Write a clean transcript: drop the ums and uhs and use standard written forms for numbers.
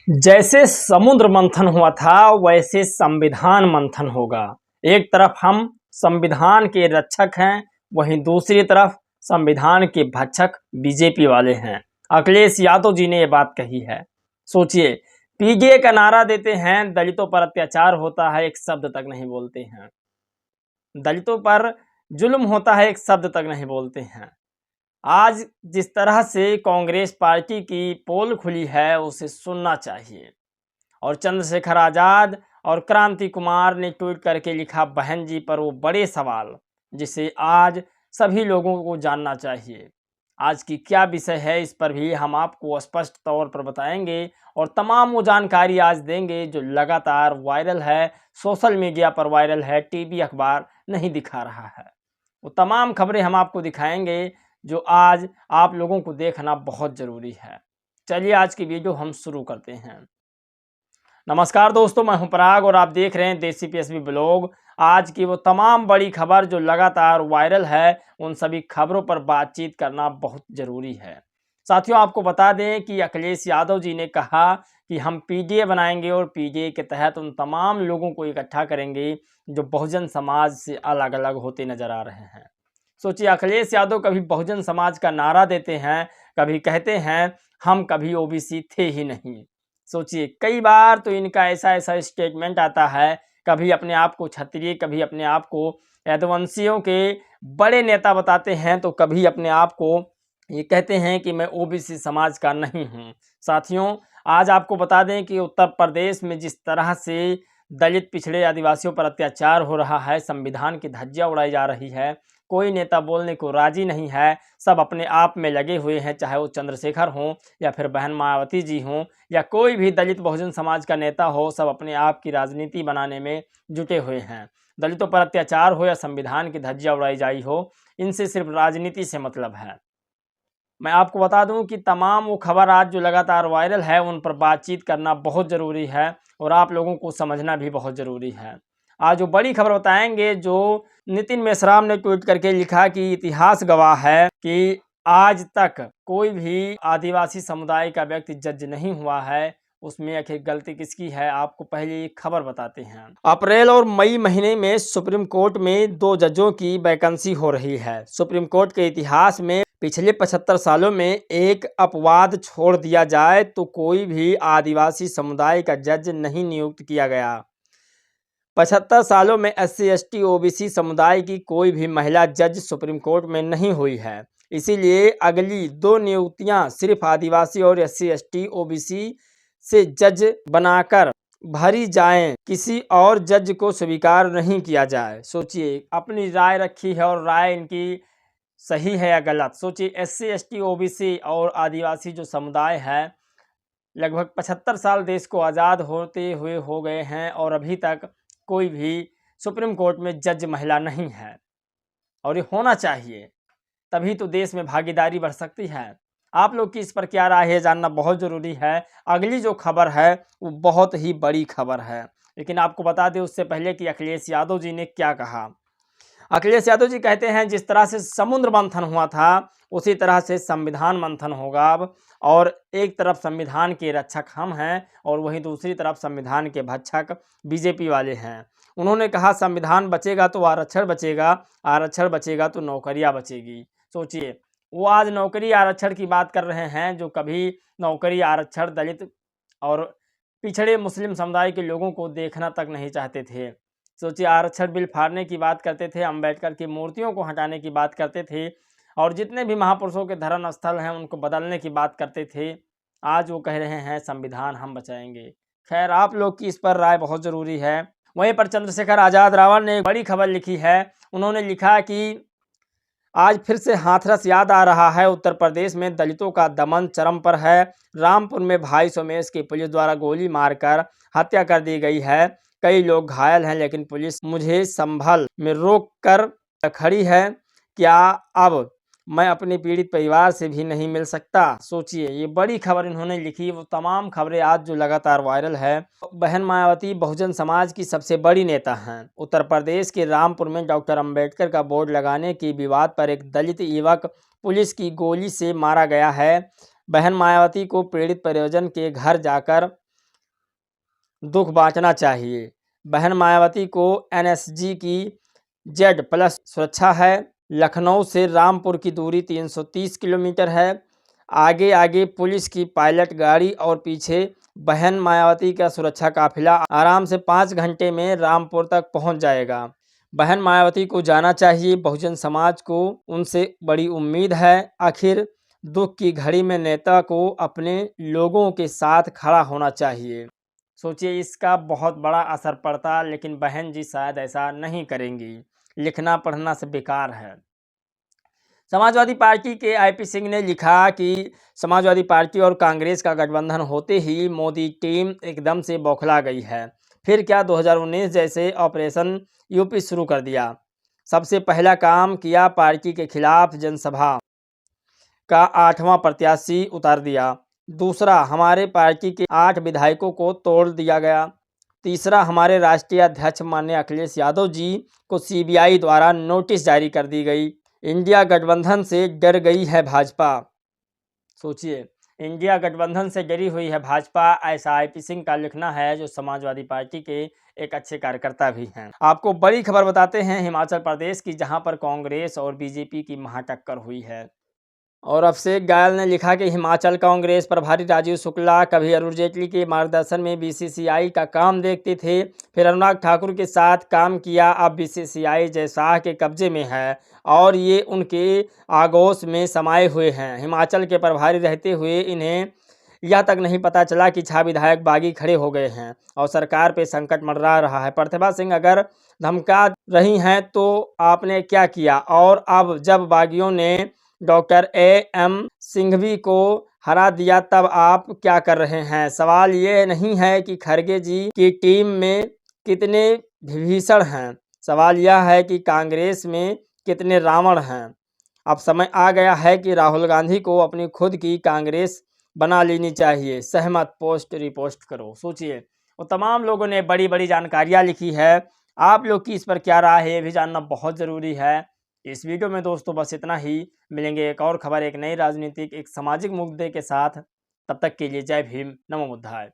जैसे समुद्र मंथन हुआ था वैसे संविधान मंथन होगा। एक तरफ हम संविधान के रक्षक हैं, वहीं दूसरी तरफ संविधान के भक्षक बीजेपी वाले हैं। अखिलेश यादव जी ने ये बात कही है। सोचिए, पीजीए का नारा देते हैं, दलितों पर अत्याचार होता है, एक शब्द तक नहीं बोलते हैं। दलितों पर जुल्म होता है, एक शब्द तक नहीं बोलते हैं। आज जिस तरह से कांग्रेस पार्टी की पोल खुली है उसे सुनना चाहिए। और चंद्रशेखर आज़ाद और क्रांति कुमार ने ट्वीट करके लिखा बहन जी पर वो बड़े सवाल, जिसे आज सभी लोगों को जानना चाहिए। आज की क्या विषय है इस पर भी हम आपको स्पष्ट तौर पर बताएंगे और तमाम वो जानकारी आज देंगे जो लगातार वायरल है, सोशल मीडिया पर वायरल है, टीवी अखबार नहीं दिखा रहा है। वो तमाम खबरें हम आपको दिखाएंगे जो आज आप लोगों को देखना बहुत ज़रूरी है। चलिए आज की वीडियो हम शुरू करते हैं। नमस्कार दोस्तों, मैं हूं पराग और आप देख रहे हैं देसी पीएसबी ब्लॉग। आज की वो तमाम बड़ी खबर जो लगातार वायरल है, उन सभी खबरों पर बातचीत करना बहुत ज़रूरी है। साथियों, आपको बता दें कि अखिलेश यादव जी ने कहा कि हम पीजीए बनाएंगे और पीजीए के तहत उन तमाम लोगों को इकट्ठा करेंगे जो बहुजन समाज से अलग अलग होते नजर आ रहे हैं। सोचिए, अखिलेश यादव कभी बहुजन समाज का नारा देते हैं, कभी कहते हैं हम कभी ओबीसी थे ही नहीं। सोचिए, कई बार तो इनका ऐसा ऐसा स्टेटमेंट आता है, कभी अपने आप को क्षत्रिय, कभी अपने आप को यदुवंशियों के बड़े नेता बताते हैं, तो कभी अपने आप को ये कहते हैं कि मैं ओबीसी समाज का नहीं हूँ। साथियों, आज आपको बता दें कि उत्तर प्रदेश में जिस तरह से दलित पिछड़े आदिवासियों पर अत्याचार हो रहा है, संविधान की धज्जियां उड़ाई जा रही है, कोई नेता बोलने को राजी नहीं है। सब अपने आप में लगे हुए हैं, चाहे वो चंद्रशेखर हों या फिर बहन मायावती जी हों या कोई भी दलित बहुजन समाज का नेता हो, सब अपने आप की राजनीति बनाने में जुटे हुए हैं। दलितों पर अत्याचार हो या संविधान की धज्जियां उड़ाई जाई हो, इनसे सिर्फ राजनीति से मतलब है। मैं आपको बता दूं कि तमाम वो खबर आज जो लगातार वायरल है उन पर बातचीत करना बहुत ज़रूरी है और आप लोगों को समझना भी बहुत ज़रूरी है। आज जो बड़ी खबर बताएंगे, जो नितिन मेश्राम ने ट्वीट करके लिखा कि इतिहास गवाह है कि आज तक कोई भी आदिवासी समुदाय का व्यक्ति जज नहीं हुआ है, उसमें आखिर गलती किसकी है, आपको पहले एक खबर बताते हैं। अप्रैल और मई महीने में सुप्रीम कोर्ट में 2 जजों की वैकेंसी हो रही है। सुप्रीम कोर्ट के इतिहास में पिछले 75 सालों में एक अपवाद छोड़ दिया जाए तो कोई भी आदिवासी समुदाय का जज नहीं नियुक्त किया गया। 75 सालों में SC ST OBC समुदाय की कोई भी महिला जज सुप्रीम कोर्ट में नहीं हुई है। इसीलिए अगली 2 नियुक्तियां सिर्फ आदिवासी और SC ST OBC से जज बनाकर भरी जाएं, किसी और जज को स्वीकार नहीं किया जाए। सोचिए, अपनी राय रखी है और राय इनकी सही है या गलत। सोचिए, SC ST OBC और आदिवासी जो समुदाय है, लगभग 75 साल देश को आज़ाद होते हुए हो गए हैं और अभी तक कोई भी सुप्रीम कोर्ट में जज महिला नहीं है और ये होना चाहिए, तभी तो देश में भागीदारी बढ़ सकती है। आप लोग की इस पर क्या राय है जानना बहुत ज़रूरी है। अगली जो खबर है वो बहुत ही बड़ी खबर है, लेकिन आपको बता दें उससे पहले कि अखिलेश यादव जी ने क्या कहा। अखिलेश यादव जी कहते हैं जिस तरह से समुद्र मंथन हुआ था उसी तरह से संविधान मंथन होगा अब, और एक तरफ संविधान के रक्षक हम हैं और वहीं दूसरी तरफ संविधान के भक्षक बीजेपी वाले हैं। उन्होंने कहा संविधान बचेगा तो आरक्षण बचेगा, आरक्षण बचेगा तो नौकरियां बचेगी। सोचिए, वो आज नौकरी आरक्षण की बात कर रहे हैं जो कभी नौकरी आरक्षण दलित और पिछड़े मुस्लिम समुदाय के लोगों को देखना तक नहीं चाहते थे। सोचिए, आरक्षण बिल फाड़ने की बात करते थे, अम्बेडकर की मूर्तियों को हटाने की बात करते थे और जितने भी महापुरुषों के धर्म स्थल हैं उनको बदलने की बात करते थे। आज वो कह रहे हैं संविधान हम बचाएंगे। खैर, आप लोग की इस पर राय बहुत ज़रूरी है। वहीं पर चंद्रशेखर आज़ाद रावल ने एक बड़ी खबर लिखी है। उन्होंने लिखा कि आज फिर से हाथरस याद आ रहा है। उत्तर प्रदेश में दलितों का दमन चरम पर है। रामपुर में भाई सोमेश की पुलिस द्वारा गोली मारकर हत्या कर दी गई है। कई लोग घायल हैं, लेकिन पुलिस मुझे संभल में रोक कर खड़ी है। क्या अब मैं अपने पीड़ित परिवार से भी नहीं मिल सकता? सोचिए, ये बड़ी खबर इन्होंने लिखी। वो तमाम खबरें आज जो लगातार वायरल है। बहन मायावती बहुजन समाज की सबसे बड़ी नेता हैं। उत्तर प्रदेश के रामपुर में डॉक्टर अंबेडकर का बोर्ड लगाने के विवाद पर एक दलित युवक पुलिस की गोली से मारा गया है। बहन मायावती को पीड़ित परिजन के घर जाकर दुख बांटना चाहिए। बहन मायावती को एनएसजी की Z+ सुरक्षा है। लखनऊ से रामपुर की दूरी 330 किलोमीटर है। आगे आगे पुलिस की पायलट गाड़ी और पीछे बहन मायावती का सुरक्षा काफिला आराम से 5 घंटे में रामपुर तक पहुंच जाएगा। बहन मायावती को जाना चाहिए। बहुजन समाज को उनसे बड़ी उम्मीद है। आखिर दुख की घड़ी में नेता को अपने लोगों के साथ खड़ा होना चाहिए। सोचिए, इसका बहुत बड़ा असर पड़ता, लेकिन बहन जी शायद ऐसा नहीं करेंगी। लिखना पढ़ना से बेकार है। समाजवादी पार्टी के आईपी सिंह ने लिखा कि समाजवादी पार्टी और कांग्रेस का गठबंधन होते ही मोदी टीम एकदम से बौखला गई है। फिर क्या 2019 जैसे ऑपरेशन यूपी शुरू कर दिया। सबसे पहला काम किया, पार्टी के खिलाफ जनसभा का 8वां प्रत्याशी उतार दिया। दूसरा, हमारे पार्टी के 8 विधायकों को तोड़ दिया गया। तीसरा, हमारे राष्ट्रीय अध्यक्ष माननीय अखिलेश यादव जी को सीबीआई द्वारा नोटिस जारी कर दी गई। इंडिया गठबंधन से डर गई है भाजपा। सोचिए, इंडिया गठबंधन से डरी हुई है भाजपा, ऐसा आईपी सिंह का लिखना है, जो समाजवादी पार्टी के एक अच्छे कार्यकर्ता भी हैं। आपको बड़ी खबर बताते हैं हिमाचल प्रदेश की, जहां पर कांग्रेस और बीजेपी की महाटक्कर हुई है। और अभिषेक गायल ने लिखा कि हिमाचल कांग्रेस प्रभारी राजीव शुक्ला कभी अरुण जेटली के मार्गदर्शन में बीसीसीआई का काम देखते थे, फिर अनुराग ठाकुर के साथ काम किया। अब बीसीसीआई जय शाह के कब्जे में है और ये उनके आगोश में समाये हुए हैं। हिमाचल के प्रभारी रहते हुए इन्हें यह तक नहीं पता चला कि 6 विधायक बागी खड़े हो गए हैं और सरकार पे संकट मंडरा रहा है। प्रतिभा सिंह अगर धमका रही हैं तो आपने क्या किया? और अब जब बागियों ने डॉक्टर AM सिंघवी को हरा दिया, तब आप क्या कर रहे हैं? सवाल ये नहीं है कि खड़गे जी की टीम में कितने विभीषण हैं, सवाल यह है कि कांग्रेस में कितने रावण हैं। अब समय आ गया है कि राहुल गांधी को अपनी खुद की कांग्रेस बना लेनी चाहिए। सहमत पोस्ट रिपोस्ट करो। सोचिए, वो तमाम लोगों ने बड़ी बड़ी जानकारियाँ लिखी है। आप लोग की इस पर क्या राय है, ये भी जानना बहुत ज़रूरी है। इस वीडियो में दोस्तों बस इतना ही। मिलेंगे एक और खबर, एक नई राजनीतिक, एक सामाजिक मुद्दे के साथ। तब तक के लिए जय भीम, नमो बुद्धाय।